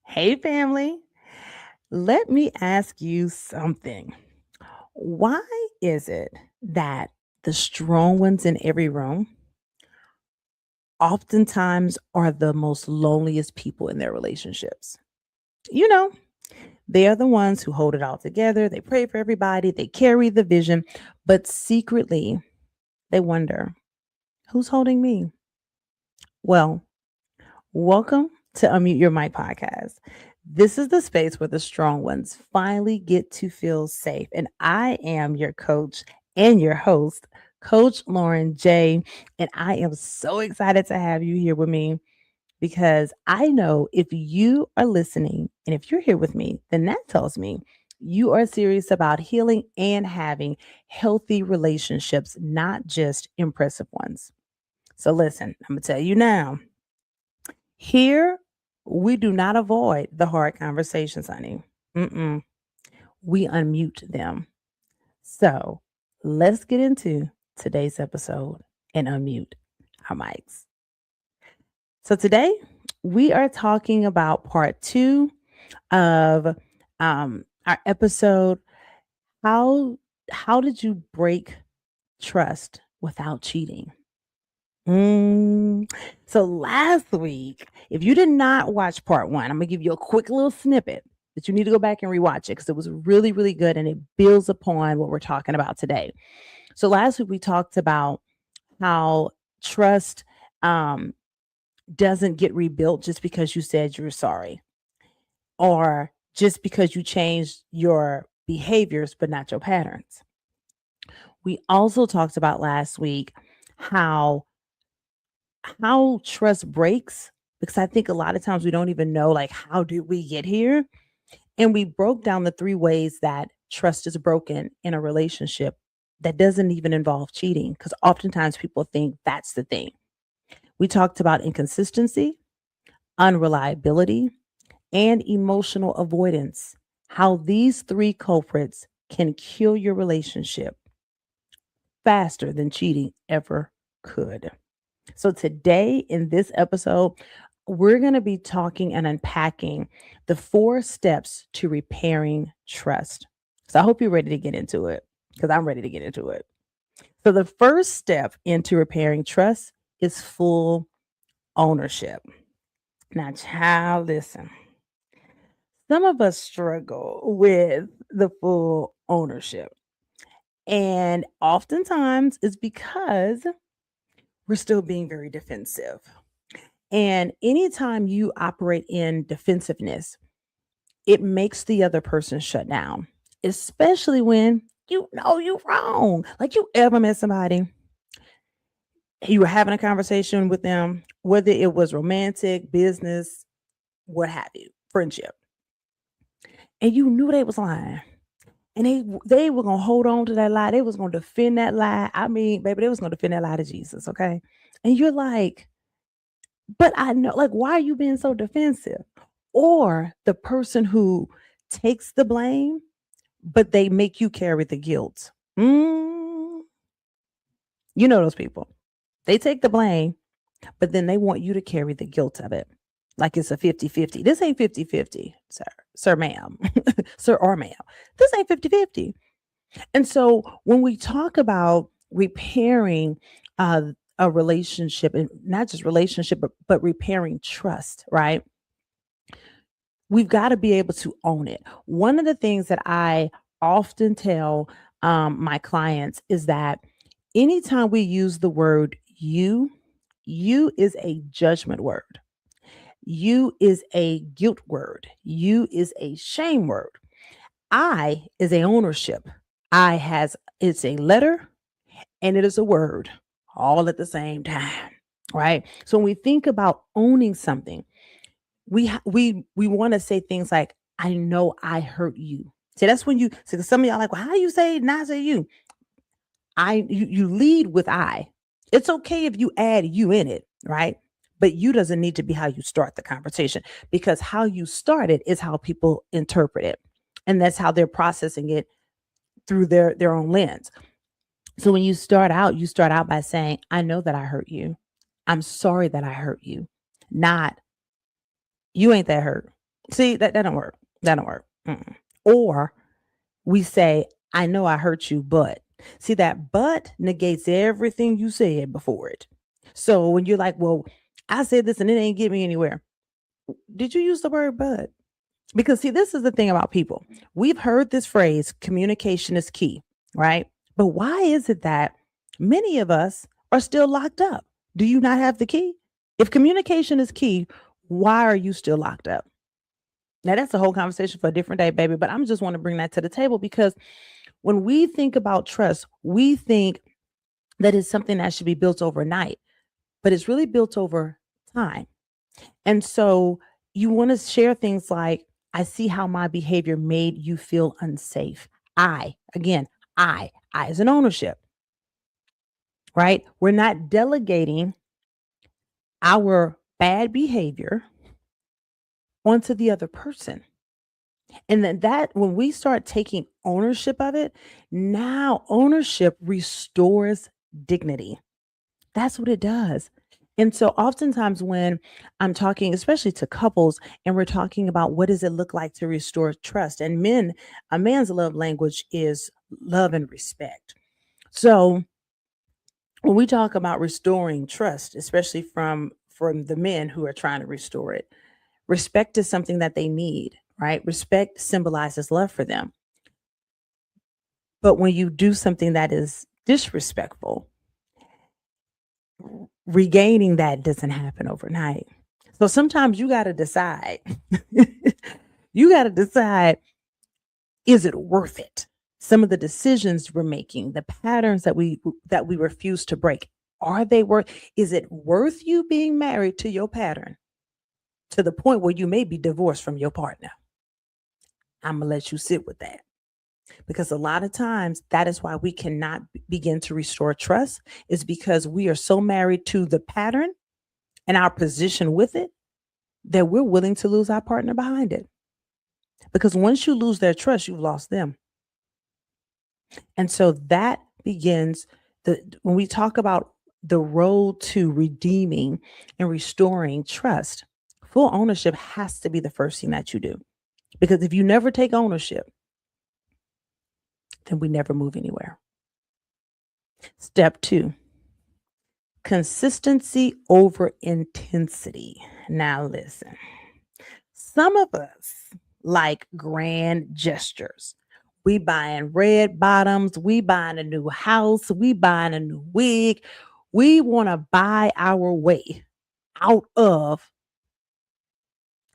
Hey, family. Let me ask you something. Why is it that the strong ones in every room oftentimes are the most loneliest people in their relationships? You know, they are the ones who hold it all together. They pray for everybody, they carry the vision, but secretly they wonder, who's holding me? Well, welcome to Unmute Your Mic podcast. This is the space where the strong ones finally get to feel safe. And I am your coach and your host, Coach Lauren J. And I am so excited to have you here with me because I know if you are listening and if you're here with me, then that tells me you are serious about healing and having healthy relationships, not just impressive ones. So, listen, I'm going to tell you now. Here, we do not avoid the hard conversations, honey. Mm-mm. We unmute them. So let's get into today's episode and unmute our mics. So today, we are talking about part two of our episode. How how did you break trust without cheating? Mm. So last week, if you did not watch part one, I'm gonna give you a quick little snippet that you need to go back and rewatch it because it was really, really good and it builds upon what we're talking about today. So last week we talked about how trust um, doesn't get rebuilt just because you said you're sorry or just because you changed your behaviors but not your patterns. We also talked about last week how trust breaks because I think a lot of times we don't even know like how did we get here? And we broke down the three ways that trust is broken in a relationship that doesn't even involve cheating because oftentimes people think that's the thing. We talked about inconsistency, unreliability, and emotional avoidance. How these three culprits can kill your relationship faster than cheating ever could. So, today in this episode, we're going to be talking and unpacking the 4 steps to repairing trust. So, I hope you're ready to get into it because I'm ready to get into it. So, the first step into repairing trust is full ownership. Now, child, listen, some of us struggle with the full ownership. And oftentimes it's because we're still being very defensive. And anytime you operate in defensiveness, it makes the other person shut down, especially when you know you're wrong. Like you ever met somebody, you were having a conversation with them, whether it was romantic, business, what have you, friendship, and you knew they was lying. And they were gonna hold on to that lie. They was gonna defend that lie. I mean, baby, they was gonna defend that lie to Jesus, okay? And you're like, but I know, like, why are you being so defensive? Or the person who takes the blame, but they make you carry the guilt. Mm, you know those people. They take the blame, but then they want you to carry the guilt of it. Like it's a 50-50. This ain't 50-50, sir, ma'am, sir or ma'am. This ain't 50-50. And so when we talk about repairing a relationship, and not just relationship, but repairing trust, right? We've got to be able to own it. One of the things that I often tell my clients is that anytime we use the word you is a judgment word. You is a guilt word. You is a shame word. I is a ownership. I has it's a letter and it is a word all at the same time, right? So when we think about owning something, we want to say things like, I know I hurt you. See, that's when you so some of y'all like, well, how do you say not say you? You lead with I. It's okay if you add you in it, right? But you doesn't need to be how you start the conversation because how you start it is how people interpret it. And that's how they're processing it through their own lens. So when you start out by saying, I know that I hurt you. I'm sorry that I hurt you. Not you ain't that hurt. See, that don't work. That don't work. Mm-mm. Or we say, I know I hurt you, but see that but negates everything you said before it. So when you're like, well, I said this and it ain't get me anywhere. Did you use the word but? Because see, this is the thing about people. We've heard this phrase, communication is key, right? But why is it that many of us are still locked up? Do you not have the key? If communication is key, why are you still locked up? Now that's a whole conversation for a different day, baby. But I'm just want to bring that to the table because when we think about trust, we think that it's something that should be built overnight, but it's really built over time. And so you want to share things like, I see how my behavior made you feel unsafe. Again, I is an ownership, right? We're not delegating our bad behavior onto the other person. And then that when we start taking ownership of it, now ownership restores dignity. That's what it does. And so oftentimes when I'm talking, especially to couples, and we're talking about what does it look like to restore trust, and a man's love language is love and respect. So when we talk about restoring trust, especially from the men who are trying to restore it, respect is something that they need, right? Respect symbolizes love for them. But when you do something that is disrespectful, regaining that doesn't happen overnight. So sometimes you got to decide. You got to decide, is it worth it? Some of the decisions we're making, the patterns that we refuse to break, are they worth, is it worth you being married to your pattern to the point where you may be divorced from your partner? I'm going to let you sit with that. Because a lot of times that is why we cannot begin to restore trust, is because we are so married to the pattern and our position with it that we're willing to lose our partner behind it. Because once you lose their trust, you've lost them. And so that begins when we talk about the road to redeeming and restoring trust, full ownership has to be the first thing that you do. Because if you never take ownership, then we never move anywhere. Step 2, consistency over intensity. Now, listen, some of us like grand gestures. We buying red bottoms, we buying a new house, we buying a new wig. We want to buy our way out of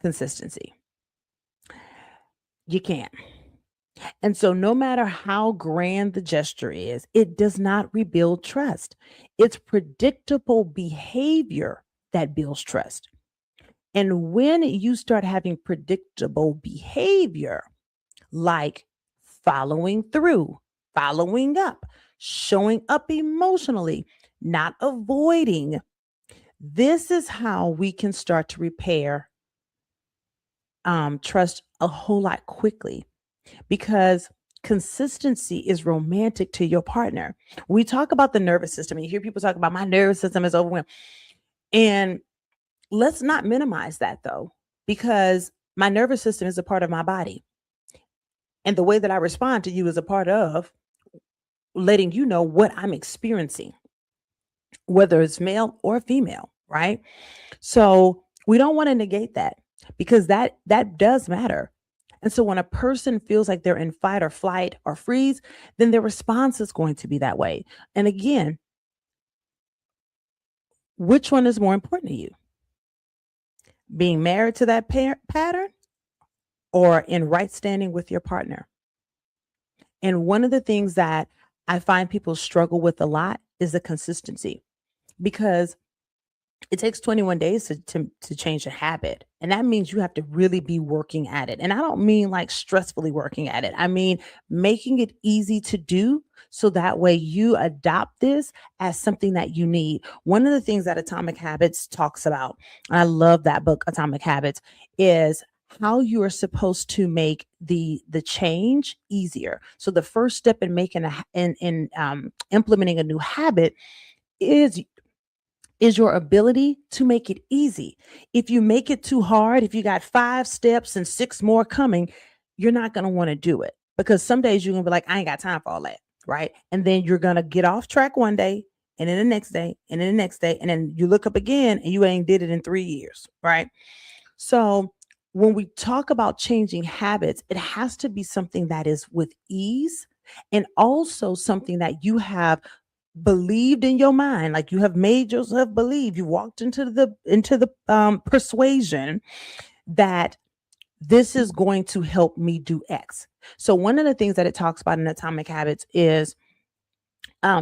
consistency. You can't. And so, no matter how grand the gesture is, it does not rebuild trust. It's predictable behavior that builds trust. And when you start having predictable behavior, like following through, following up, showing up emotionally, not avoiding, this is how we can start to repair trust a whole lot quickly, because consistency is romantic to your partner. We talk about the nervous system, and you hear people talk about my nervous system is overwhelmed. And let's not minimize that though, because my nervous system is a part of my body. And the way that I respond to you is a part of letting you know what I'm experiencing, whether it's male or female, right? So we don't want to negate that, because that does matter. And so when a person feels like they're in fight or flight or freeze, then their response is going to be that way. And again, which one is more important to you? Being married to that pattern, or in right standing with your partner? And one of the things that I find people struggle with a lot is the consistency, because it takes 21 days to change a habit. And that means you have to really be working at it. And I don't mean like stressfully working at it. I mean making it easy to do, so that way you adopt this as something that you need. One of the things that Atomic Habits talks about, and I love that book, Atomic Habits, is how you are supposed to make the change easier. So the first step in making implementing a new habit is is your ability to make it easy. If you make it too hard, if you got 5 steps and 6 more coming, you're not going to want to do it, because some days you're going to be like, I ain't got time for all that. Right. And then you're going to get off track one day, and then the next day, and then the next day. And then you look up again and you ain't did it in 3 years. Right. So when we talk about changing habits, it has to be something that is with ease, and also something that you have believed in your mind, like you have made yourself believe. You walked into the persuasion that this is going to help me do X. So one of the things that it talks about in Atomic Habits is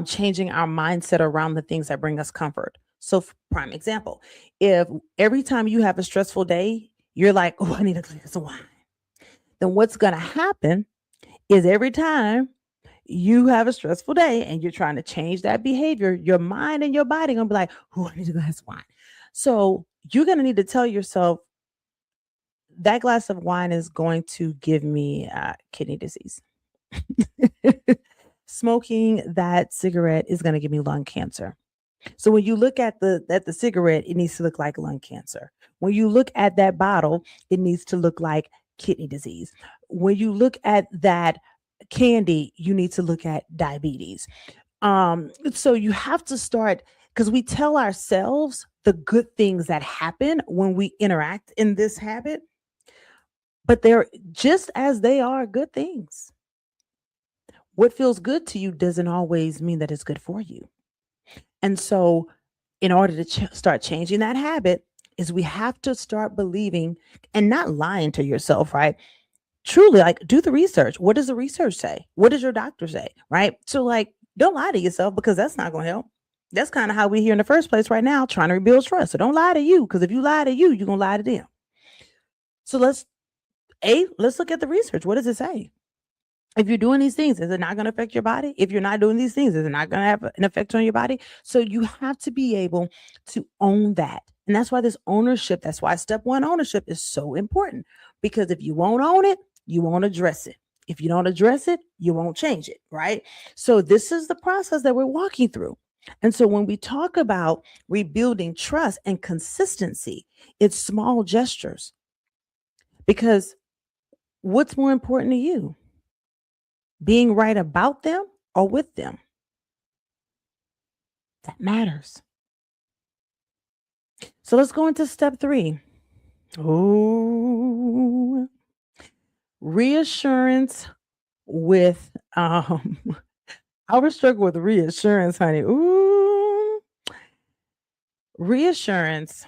changing our mindset around the things that bring us comfort. So, prime example, if every time you have a stressful day, you're like, oh, I need a glass of wine, then what's going to happen is every time you have a stressful day and you're trying to change that behavior, your mind and your body going to be like, oh, I need a glass of wine. So, you're going to need to tell yourself that glass of wine is going to give me kidney disease. Smoking that cigarette is going to give me lung cancer. So when you look at the cigarette, it needs to look like lung cancer. When you look at that bottle, it needs to look like kidney disease. When you look at that candy, you need to look at diabetes. So you have to start, because we tell ourselves the good things that happen when we interact in this habit, but they're just as they are good things. What feels good to you doesn't always mean that it's good for you. And so in order to start changing that habit is we have to start believing and not lying to yourself, right? Truly, like, do the research. What does the research say? What does your doctor say? Right? So, like, don't lie to yourself, because that's not going to help. That's kind of how we're here in the first place right now, trying to rebuild trust. So don't lie to you, because if you lie to you, you're going to lie to them. So let's look at the research. What does it say? If you're doing these things, is it not going to affect your body? If you're not doing these things, is it not going to have an effect on your body? So you have to be able to own that. And that's why this ownership, that's why step one ownership is so important. Because if you won't own it, you won't address it. If you don't address it, you won't change it, right? So this is the process that we're walking through. And so when we talk about rebuilding trust and consistency, it's small gestures. Because what's more important to you? Being right about them or with them? That matters. So let's go into step 3. Oh, reassurance with I was struggling with reassurance, honey. Ooh, reassurance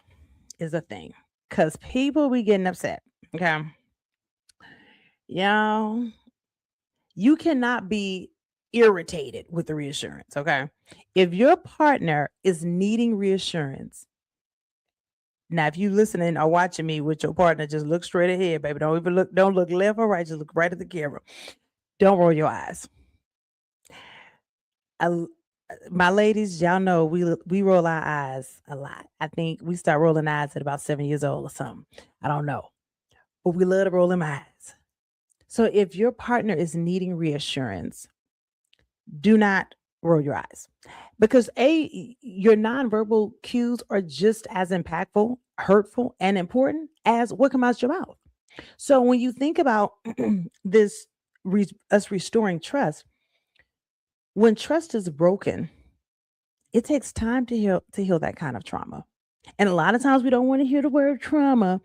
is a thing, because people be getting upset. Okay, y'all, you cannot be irritated with the reassurance. Okay, if your partner is needing reassurance, now if you listening or watching me with your partner, just look straight ahead, baby. Don't even look. Don't look left or right. Just look right at the camera. Don't roll your eyes. My ladies, y'all know we roll our eyes a lot. I think we start rolling eyes at about 7 years old or something. I don't know, but we love to roll them eyes. So if your partner is needing reassurance, do not roll your eyes, because your nonverbal cues are just as impactful, hurtful, and important as what comes out your mouth. So when you think about this, us restoring trust, when trust is broken, it takes time to heal that kind of trauma. And a lot of times we don't want to hear the word trauma,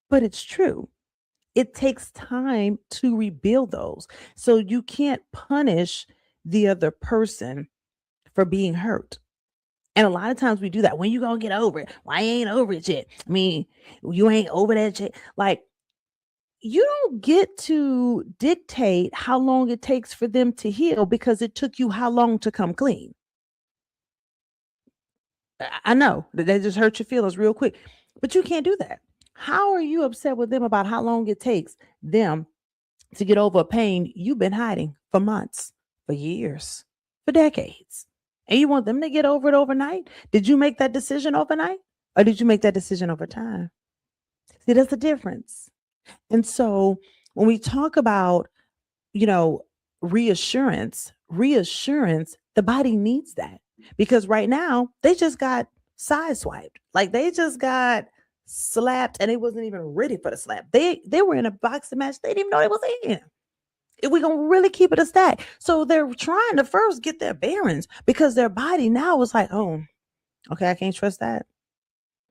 but it's true. It takes time to rebuild those. So you can't punish the other person for being hurt. And a lot of times we do that. When you gonna get over it? Why you ain't over it yet? I mean, you ain't over that yet. Like, you don't get to dictate how long it takes for them to heal, because it took you how long to come clean. I know that they just hurt your feelings real quick, but you can't do that. How are you upset with them about how long it takes them to get over a pain you've been hiding for months, for years, for decades? And you want them to get over it overnight? Did you make that decision overnight, or did you make that decision over time? See, that's the difference. And so when we talk about, you know, reassurance, the body needs that, because right now they just got sideswiped. Like they just got slapped and they wasn't even ready for the slap. They were in a boxing match. They didn't even know they was in. If we gonna really keep it a stack. So they're trying to first get their bearings because their body now is like, oh, okay, I can't trust that.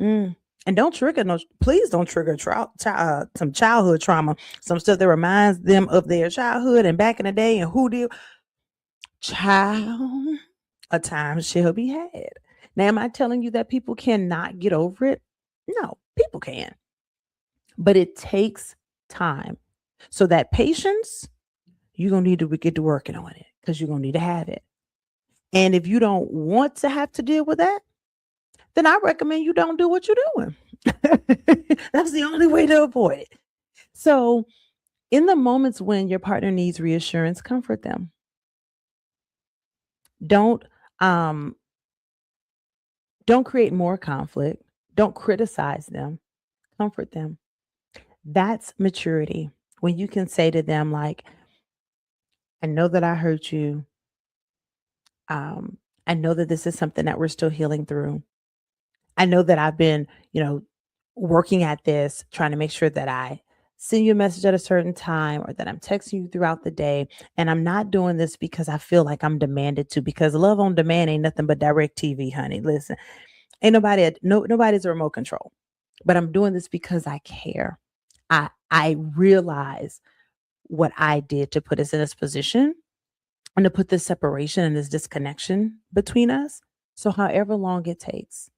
Mm. And don't trigger no, please don't trigger some childhood trauma, some stuff that reminds them of their childhood and back in the day and who did. Child, a time shall be had. Now, am I telling you that people cannot get over it? No, people can, but it takes time. So that patience, you're gonna need to get to working on it because you're gonna need to have it. And if you don't want to have to deal with that, then I recommend you don't do what you're doing. That's the only way to avoid it. So, in the moments when your partner needs reassurance, comfort them. Don't um don't create more conflict. Don't criticize them. Comfort them. That's maturity. When you can say to them like, I know that I hurt you. Um I know that this is something that we're still healing through. I know that I've been, working at this, trying to make sure that I send you a message at a certain time or that I'm texting you throughout the day. And I'm not doing this because I feel like I'm demanded to, because love on demand ain't nothing but direct TV, honey. Listen, ain't nobody, nobody's a remote control, but I'm doing this because I care. I realize what I did to put us in this position and to put this separation and this disconnection between us. So however long it takes,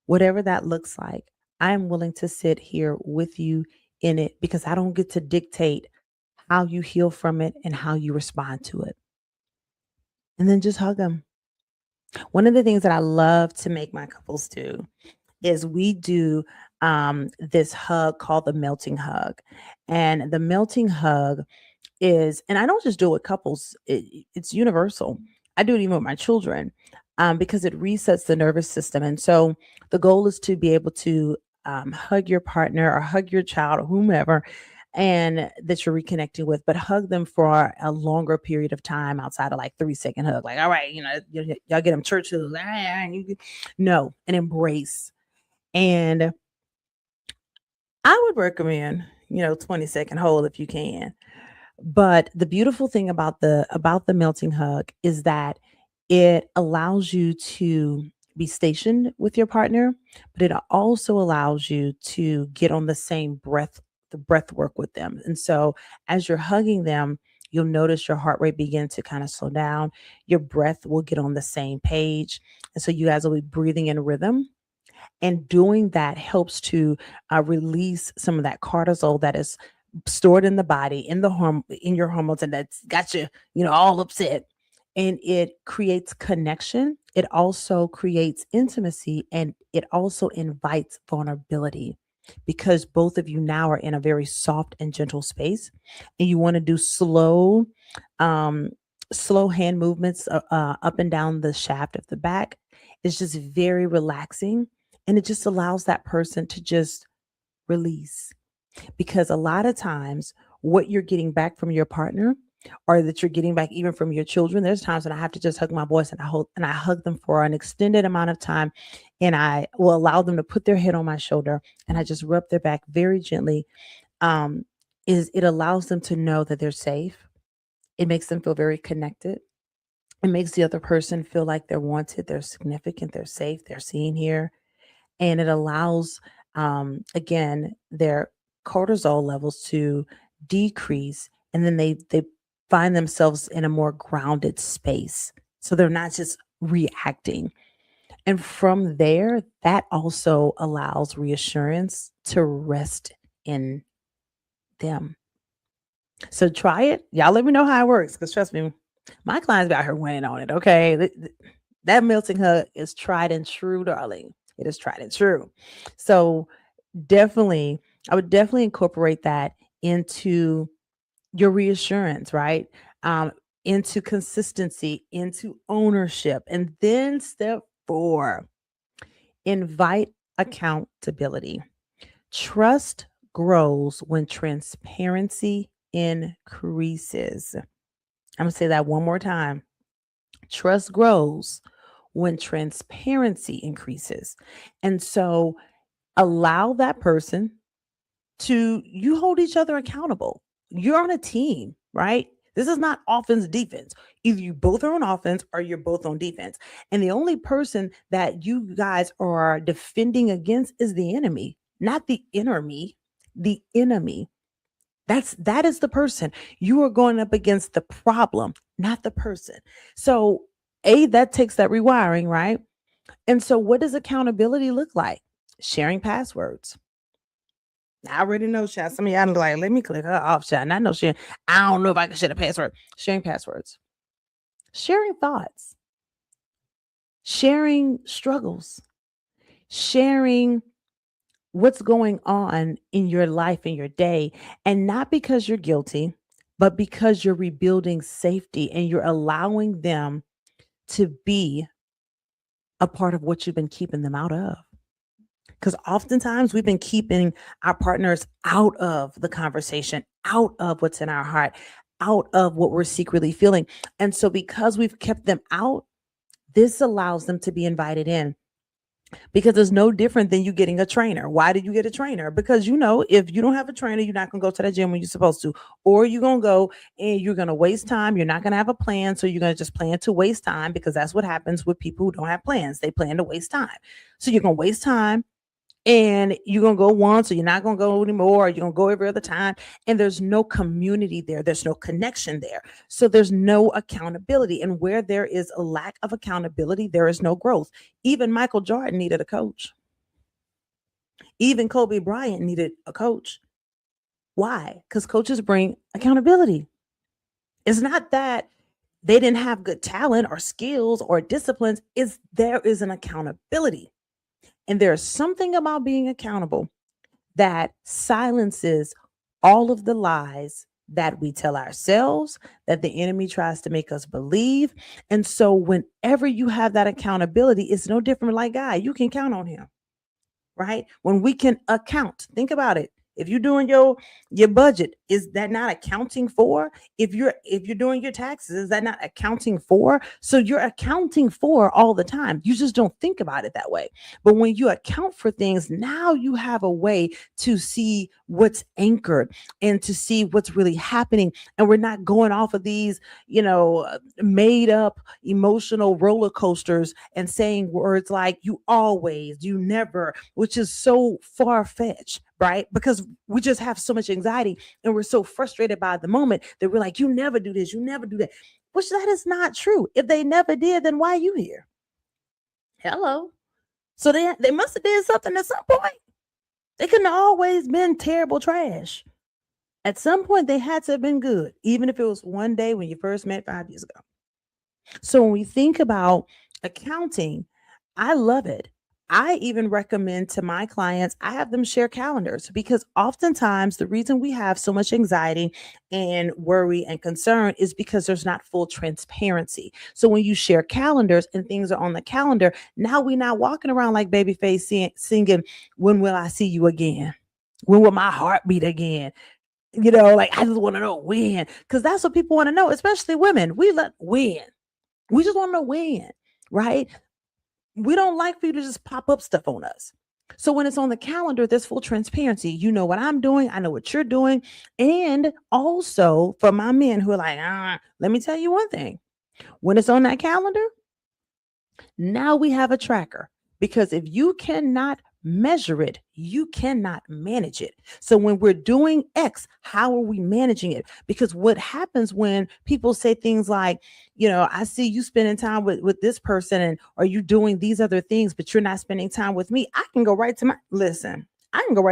whatever that looks like, I am willing to sit here with you in it because I don't get to dictate how you heal from it and how you respond to it. And then just hug them. One of the things that I love to make my couples do is we do this hug called the melting hug. And the melting hug is, and I don't just do it with couples, it's universal. I do it even with my children because it resets the nervous system. And so the goal is to be able to hug your partner or hug your child or whomever and that you're reconnecting with, but hug them for a longer period of time outside of like 3 second hug. Like, all right, y'all get them church hugs. No, an embrace. And I would recommend, 20 second hold if you can. But the beautiful thing about the melting hug is that it allows you to be stationed with your partner, but it also allows you to get on the same the breath work with them. And so as you're hugging them, you'll notice your heart rate begin to kind of slow down. Your breath will get on the same page. And so you guys will be breathing in rhythm. And doing that helps to release some of that cortisol that is stored in the body, in in your hormones, and that's got you, all upset. And it creates connection. It also creates intimacy, and it also invites vulnerability because both of you now are in a very soft and gentle space, and you want to do um, slow hand movements up and down the shaft of the back. It's just very relaxing, and it just allows that person to just release because a lot of times what you're getting back from your partner or that you're getting back even from your children, there's times when I have to just hug my boys and I hug them for an extended amount of time and I will allow them to put their head on my shoulder and I just rub their back very gently. um is it allows them to know that they're safe. It makes them feel very connected. It makes the other person feel like they're wanted, they're significant, they're safe, they're seen here, and it allows again their cortisol levels to decrease, and then they find themselves in a more grounded space so they're not just reacting. And from there that also allows reassurance to rest in them. So try it, y'all. Let me know how it works because trust me, my clients be out here winning on it. Okay, that melting hug is tried and true, darling. It is tried and true. So definitely, I would definitely incorporate that into your reassurance, right? Um, into consistency, into ownership. And then step four, invite accountability. Trust grows when transparency increases. I'm going to say that one more time. Trust grows when transparency increases. And so allow that person to you hold each other accountable. You're on a team, right? This is not offense defense. Either you both are on offense or you're both on defense. And the only person that you guys are defending against is the enemy, not the inner me, the enemy. That is the person. You are going up against the problem, not the person. So, that takes that rewiring, right? And so what does accountability look like? Sharing passwords. I already know, chat. Some of y'all like, let me click her off, chat. And I know sharing. I don't know if I can share the password. Sharing passwords. Sharing thoughts. Sharing struggles. Sharing what's going on in your life in your day. And not because you're guilty, but because you're rebuilding safety and you're allowing them to be a part of what you've been keeping them out of. Because oftentimes we've been keeping our partners out of the conversation, out of what's in our heart, out of what we're secretly feeling. And so, because we've kept them out, this allows them to be invited in. Because it's no different than you getting a trainer. Why did you get a trainer? Because if you don't have a trainer, you're not going to go to that gym when you're supposed to, or you're going to go and you're going to waste time. You're not going to have a plan. So you're going to just plan to waste time, because that's what happens with people who don't have plans. They plan to waste time. So you're going to waste time, and you're going to go once, or you're not going to go anymore, or you're going to go every other time. And there's no community there. There's no connection there. So there's no accountability. And where there is a lack of accountability, there is no growth. Even Michael Jordan needed a coach. Even Kobe Bryant needed a coach. Why? Because coaches bring accountability. It's not that they didn't have good talent or skills or disciplines. There is an accountability. And there's something about being accountable that silences all of the lies that we tell ourselves, that the enemy tries to make us believe. And so whenever you have that accountability, it's no different. Like God, you can count on him, right? When we can account, think about it. If you're doing your budget, is that not accounting for? If you're doing your taxes, is that not accounting for? So you're accounting for all the time. You just don't think about it that way. But when you account for things, now you have a way to see what's anchored and to see what's really happening. And we're not going off of these, made up emotional roller coasters and saying words like you always, you never, which is so far fetched. Right? Because we just have so much anxiety and we're so frustrated by the moment that we're like, you never do this, you never do that, which that is not true. If they never did, then why are you here? Hello. So they must have did something at some point. They couldn't have always been terrible trash. At some point, they had to have been good, even if it was one day when you first met 5 years ago. So when we think about accounting, I love it. I even recommend to my clients, I have them share calendars, because oftentimes the reason we have so much anxiety and worry and concern is because there's not full transparency. So when you share calendars and things are on the calendar, now we're not walking around like Babyface singing, when will I see you again? When will my heart beat again? Like, I just want to know when, because that's what people want to know, especially women. We just want to know when, right? We don't like for you to just pop up stuff on us. So when it's on the calendar, there's full transparency. You know what I'm doing. I know what you're doing. And also for my men who are like, let me tell you one thing. When it's on that calendar, now we have a tracker, because if you cannot measure it, you cannot manage it. So when we're doing X, how are we managing it? Because what happens when people say things like, I see you spending time with this person, and are you doing these other things, but you're not spending time with me? I can go right to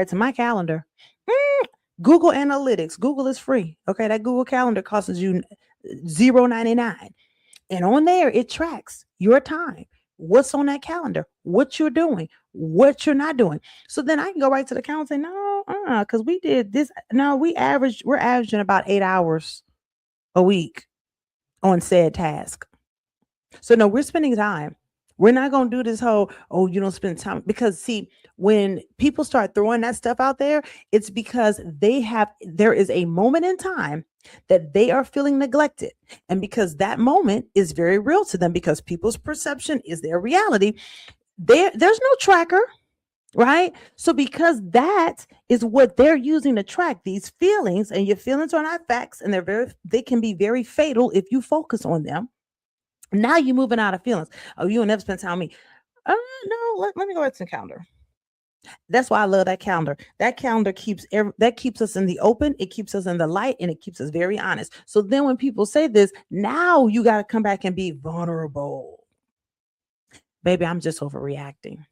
my calendar. Google Analytics. Google is free. Okay. That Google Calendar costs you $0.99. And on there, it tracks your time, what's on that calendar, what you're doing, what you're not doing. So then I can go right to the calendar and say, no, because we did this. No, we're averaging about 8 hours a week on said task. So no, we're spending time. We're not going to do this whole, oh, you don't spend time. Because see, when people start throwing that stuff out there, it's because there is a moment in time that they are feeling neglected. And because that moment is very real to them, because people's perception is their reality, there's no tracker, right? So because that is what they're using to track these feelings, and your feelings are not facts, and they can be very fatal if you focus on them. Now you're moving out of feelings. Oh, you will never spend time with me. No, let me go back to the calendar. That's why I love that calendar. That calendar keeps us in the open. It keeps us in the light, and it keeps us very honest. So then when people say this, now you got to come back and be vulnerable. Baby, I'm just overreacting.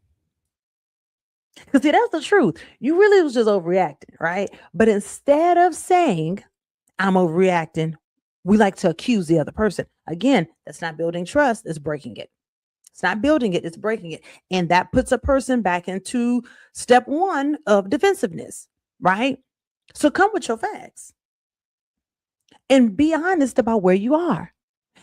Because see, that's the truth. You really was just overreacting, right? But instead of saying, I'm overreacting, we like to accuse the other person. Again, that's not building trust, it's breaking it. It's not building it, it's breaking it. And that puts a person back into step one of defensiveness, right? So come with your facts and be honest about where you are.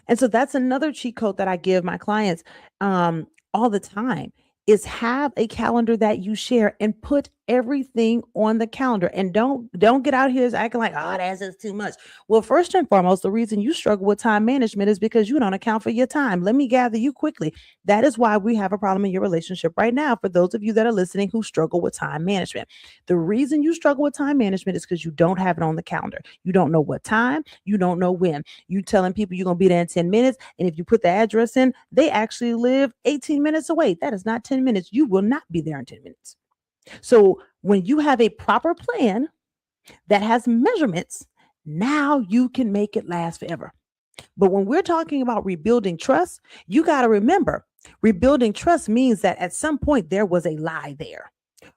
And so that's another cheat code that I give my clients all the time, is have a calendar that you share and put everything on the calendar. And don't get out here acting like, oh, that's just too much. Well, first and foremost, the reason you struggle with time management is because you don't account for your time. Let me gather you quickly. That is why we have a problem in your relationship right now. For those of you that are listening who struggle with time management, the reason you struggle with time management is because you don't have it on the calendar. You don't know what time, you don't know when. You telling people you're going to be there in 10 minutes. And if you put the address in, they actually live 18 minutes away. That is not 10 minutes. You will not be there in 10 minutes. So when you have a proper plan that has measurements, now you can make it last forever. But when we're talking about rebuilding trust, you got to remember, rebuilding trust means that at some point there was a lie there,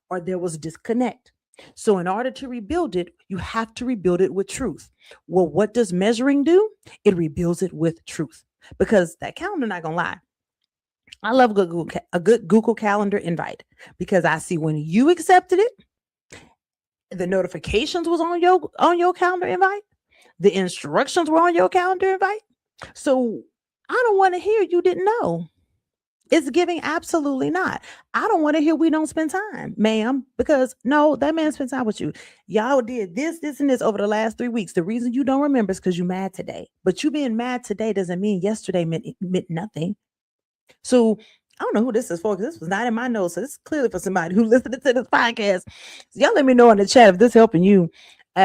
or there was disconnect. So in order to rebuild it, you have to rebuild it with truth. Well, what does measuring do? It rebuilds it with truth, because that calendar not gonna lie. I love a good Google Calendar invite, because I see when you accepted it, the notifications was on your calendar invite, the instructions were on your calendar invite. So I don't want to hear you didn't know. It's giving absolutely not. I don't want to hear we don't spend time, ma'am, because no, that man spent time with you. Y'all did this, and this over the last 3 weeks. The reason you don't remember is because you're mad today. But you being mad today doesn't mean yesterday meant nothing. So I don't know who this is for, because this was not in my notes. So this is clearly for somebody who listened to this podcast. So y'all let me know in the chat if this is helping you,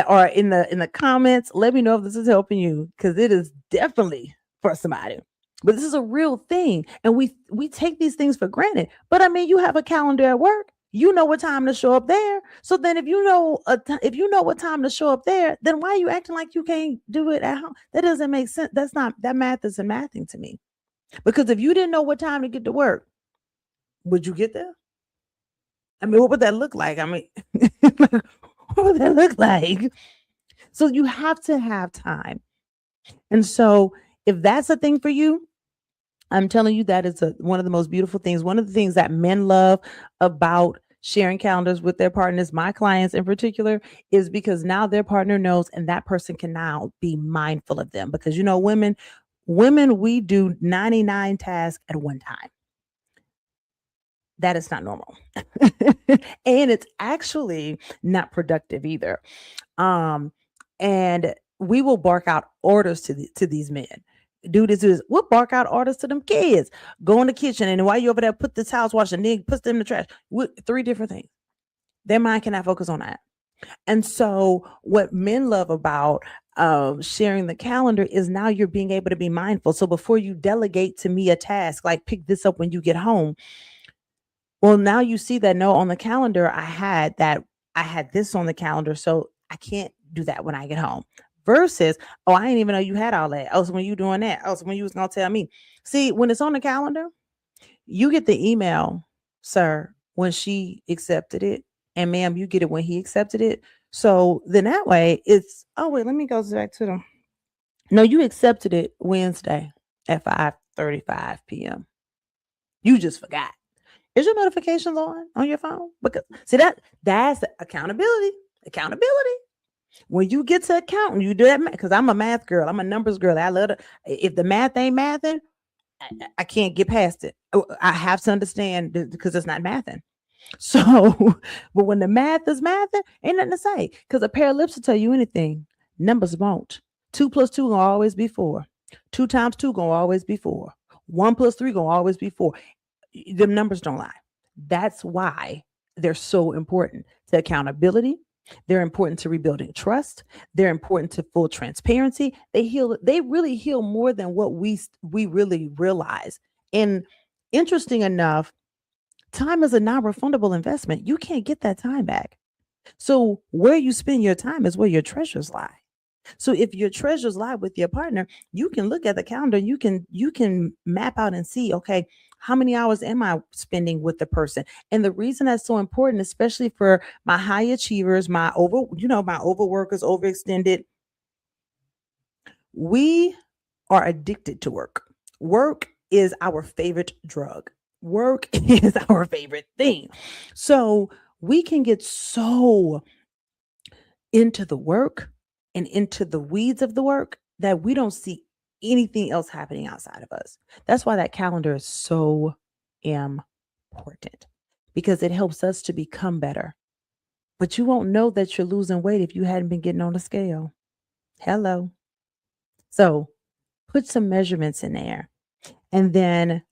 or in the comments. Let me know if this is helping you, because it is definitely for somebody. But this is a real thing, and we take these things for granted. But I mean, you have a calendar at work. You know what time to show up there. So then, if you know what time to show up there, then why are you acting like you can't do it at home? That doesn't make sense. That math isn't mathing to me. Because if you didn't know what time to get to work, would you get there? I mean, what would that look like? I mean, what would that look like? So you have to have time. And so if that's a thing for you, I'm telling you, that is one of the most beautiful things. One of the things that men love about sharing calendars with their partners, my clients in particular, is because now their partner knows, and that person can now be mindful of them. Because, women, we do 99 tasks at one time. That is not normal. And it's actually not productive either. And we will bark out orders to these men. Do this. We'll bark out orders to them kids. Go in the kitchen, and while you're over there, put this house wash, and then put them in the trash. Three different things. Their mind cannot focus on that. And so what men love about sharing the calendar is now you're being able to be mindful. So before you delegate to me a task, like pick this up when you get home, well, now you see that, no, on the calendar, I had this on the calendar, so I can't do that when I get home. Versus, oh, I didn't even know you had all that. Oh, so when you doing that? Oh, so when you was gonna tell me? See, when it's on the calendar, you get the email, sir, when she accepted it, and ma'am, you get it when he accepted it. So then that way it's, oh wait, let me go back to them. No, you accepted it Wednesday at 5:35 p.m. You just forgot. Is your notifications on your phone? Because see, that's accountability. Accountability. When you get to accounting, you do that, because I'm a math girl. I'm a numbers girl. I love it. If the math ain't mathing, I can't get past it. Oh, I have to understand because it's not mathing. So, but when the math is mathing, ain't nothing to say. Because a pair of lips will tell you anything. Numbers won't. 2 plus 2 gonna always be 4. 2 times 2 gonna always be 4. 1 plus 3 gonna always be 4. The numbers don't lie. That's why they're so important to accountability. They're important to rebuilding trust. They're important to full transparency. They heal. They really heal more than what we really realize. And interesting enough, time is a non-refundable investment. You can't get that time back. So where you spend your time is where your treasures lie. So if your treasures lie with your partner, you can look at the calendar, you can map out and see, okay, how many hours am I spending with the person? And the reason that's so important, especially for my high achievers, my overworkers, overextended, we are addicted to work. Work is our favorite drug. Work is our favorite thing. So we can get so into the work and into the weeds of the work that we don't see anything else happening outside of us. That's why that calendar is so important because it helps us to become better. But you won't know that you're losing weight if you hadn't been getting on the scale. Hello. So put some measurements in there. And then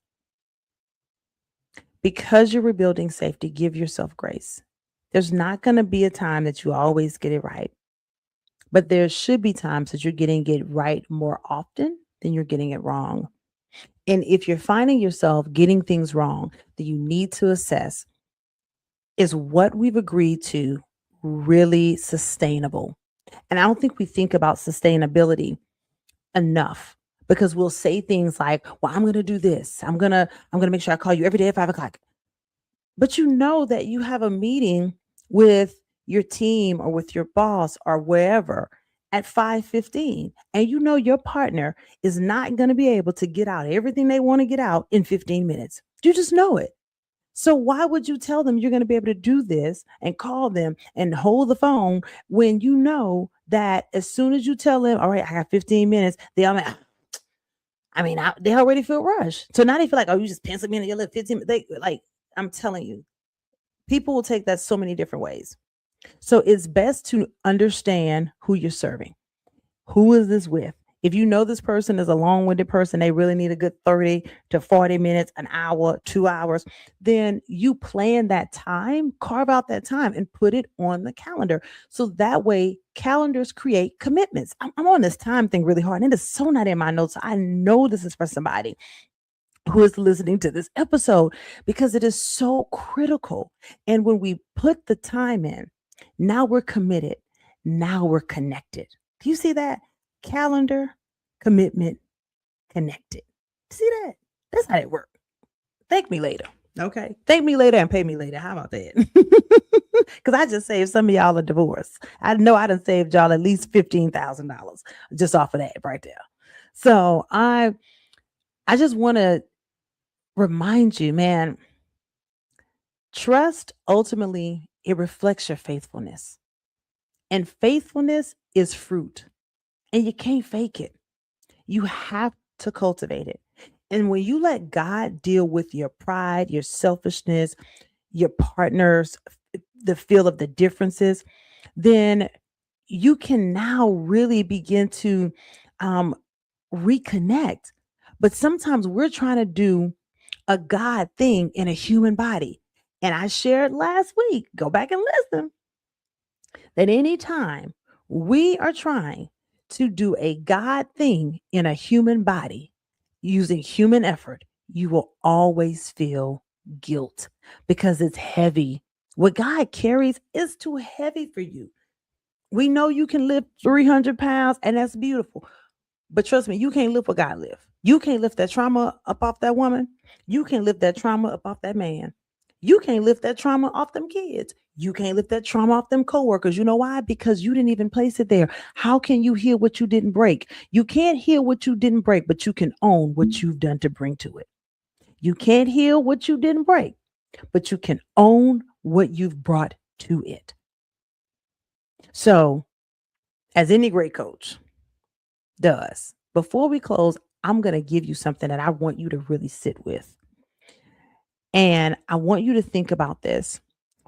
because you're rebuilding safety, give yourself grace. There's not going to be a time that you always get it right. But there should be times that you're getting it right more often than you're getting it wrong. And if you're finding yourself getting things wrong, that you need to assess, is what we've agreed to really sustainable? And I don't think we think about sustainability enough because we'll say things like, well, I'm going to do this. I'm going to make sure I call you every day at 5 o'clock. But you know that you have a meeting with your team or with your boss or wherever at 5:15, and you know your partner is not going to be able to get out everything they want to get out in 15 minutes. You just know it. So why would you tell them you're going to be able to do this and call them and hold the phone when you know that as soon as you tell them, all right, I got 15 minutes, they already feel rushed. So now they feel like, oh, you just pencil me in your little 15 minutes. They like, I'm telling you, people will take that so many different ways. So it's best to understand who you're serving. Who is this with? If you know this person is a long-winded person, they really need a good 30 to 40 minutes, an hour, 2 hours, then you plan that time, carve out that time and put it on the calendar. So that way calendars create commitments. I'm on this time thing really hard and it is so not in my notes. I know this is for somebody who is listening to this episode because it is so critical. And when we put the time in, now we're committed. Now we're connected. Do you see that? Calendar, commitment, connected. See that? That's how it works. Thank me later. Okay. Thank me later and pay me later. How about that? Because I just saved some of y'all a divorce. I know I done saved y'all at least $15,000 just off of that right there. So I just want to remind you, man, trust ultimately it reflects your faithfulness. And faithfulness is fruit. And you can't fake it. You have to cultivate it. And when you let God deal with your pride, your selfishness, your partner's the feel of the differences, then you can now really begin to um, reconnect. But sometimes we're trying to do a God thing in a human body. And I shared last week, go back and listen, that anytime we are trying to do a God thing in a human body using human effort, you will always feel guilt because it's heavy. What God carries is too heavy for you. We know you can lift 300 pounds and that's beautiful. But trust me, you can't lift what God lift. You can't lift that trauma up off that woman. You can't lift that trauma up off that man. You can't lift that trauma off them kids. You can't lift that trauma off them coworkers. You know why? Because you didn't even place it there. How can you heal what you didn't break? You can't heal what you didn't break, but you can own what you've done to bring to it. You can't heal what you didn't break, but you can own what you've brought to it. So, as any great coach does, before we close, I'm going to give you something that I want you to really sit with. And I want you to think about this.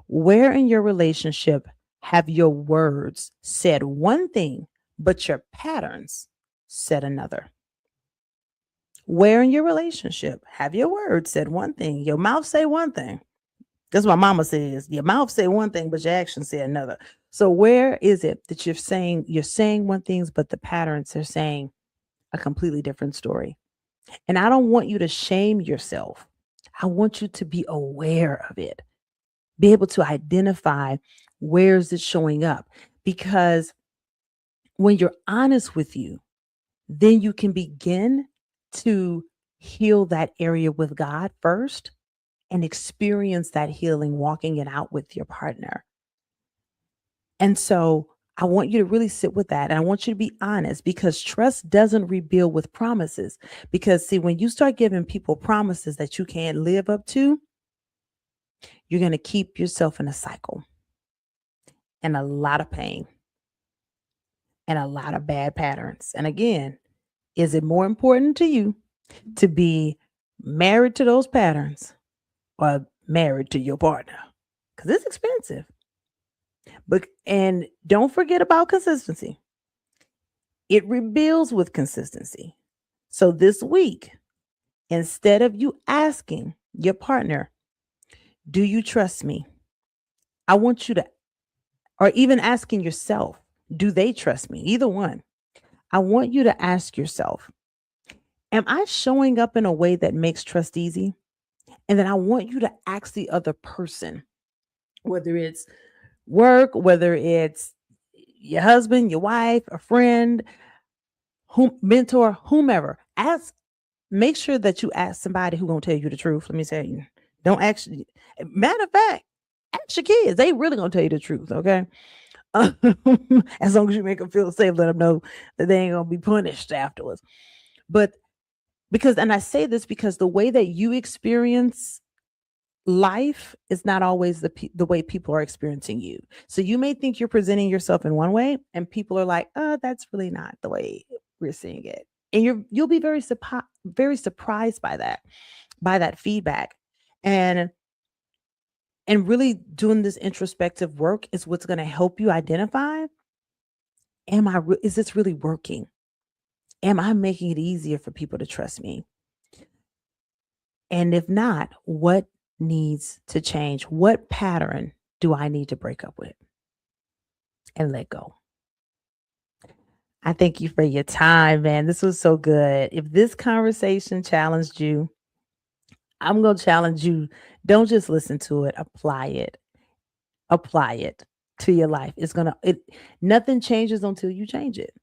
Where in your relationship have your words said one thing, but your patterns said another? Where in your relationship have your words said one thing, your mouth say one thing? That's what my mama says. Your mouth say one thing, but your actions say another. So where is it that you're saying one things, but the patterns are saying a completely different story? And I don't want you to shame yourself. I want you to be aware of it, be able to identify where is it showing up. Because when you're honest with you, then you can begin to heal that area with God first and experience that healing walking it out with your partner. And so I want you to really sit with that. And I want you to be honest because trust doesn't rebuild with promises. Because, see, when you start giving people promises that you can't live up to, you're going to keep yourself in a cycle and a lot of pain and a lot of bad patterns. And again, is it more important to you to be married to those patterns or married to your partner? Because it's expensive. But and don't forget about consistency. It rebuilds with consistency. So this week, instead of you asking your partner, do you trust me? I want you to, or even asking yourself, do they trust me? Either one. I want you to ask yourself, am I showing up in a way that makes trust easy? And then I want you to ask the other person, whether it's work, whether it's your husband, your wife, a friend, mentor, whomever. Make sure that you ask somebody who gonna tell you the truth. Let me tell you. Don't actually. Matter of fact, ask your kids. They really gonna tell you the truth. Okay. As long as you make them feel safe, let them know that they ain't gonna be punished afterwards. But and I say this because the way that you experience life is not always the way people are experiencing you. So you may think you're presenting yourself in one way, and people are like, "Oh, that's really not the way we're seeing it." And you'll be very surprised by that feedback, and really doing this introspective work is what's going to help you identify: is this really working? Am I making it easier for people to trust me? And if not, what needs to change? What pattern do I need to break up with and let go? I thank you for your time, man. This was so good. If this conversation challenged you, I'm going to challenge you. Don't just listen to it, apply it. Apply it to your life. Nothing changes until you change it.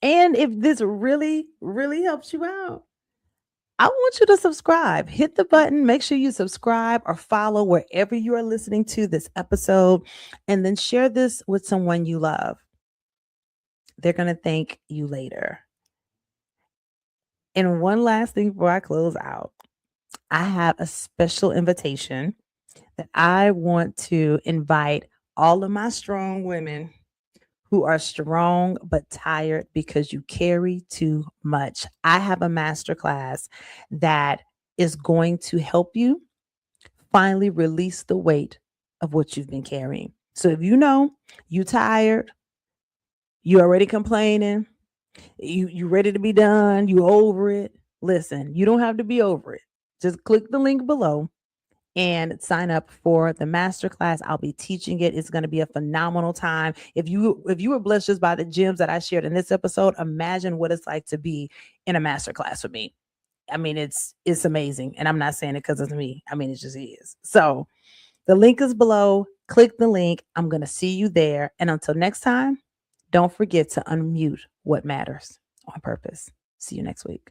And if this really, really helps you out, I want you to subscribe. Hit the button. Make sure you subscribe or follow wherever you are listening to this episode, and then share this with someone you love. They're going to thank you later. And one last thing before I close out, I have a special invitation that I want to invite all of my strong women who are strong but tired because you carry too much. I have a masterclass that is going to help you finally release the weight of what you've been carrying. So if you know you tired, you already complaining, you ready to be done, you over it. Listen, you don't have to be over it. Just click the link below and sign up for the masterclass. I'll be teaching it. It's going to be a phenomenal time. If you were blessed just by the gems that I shared in this episode, imagine what it's like to be in a masterclass with me. I mean, it's amazing. And I'm not saying it because it's me. I mean, it just is. So the link is below. Click the link. I'm going to see you there. And until next time, don't forget to unmute what matters on purpose. See you next week.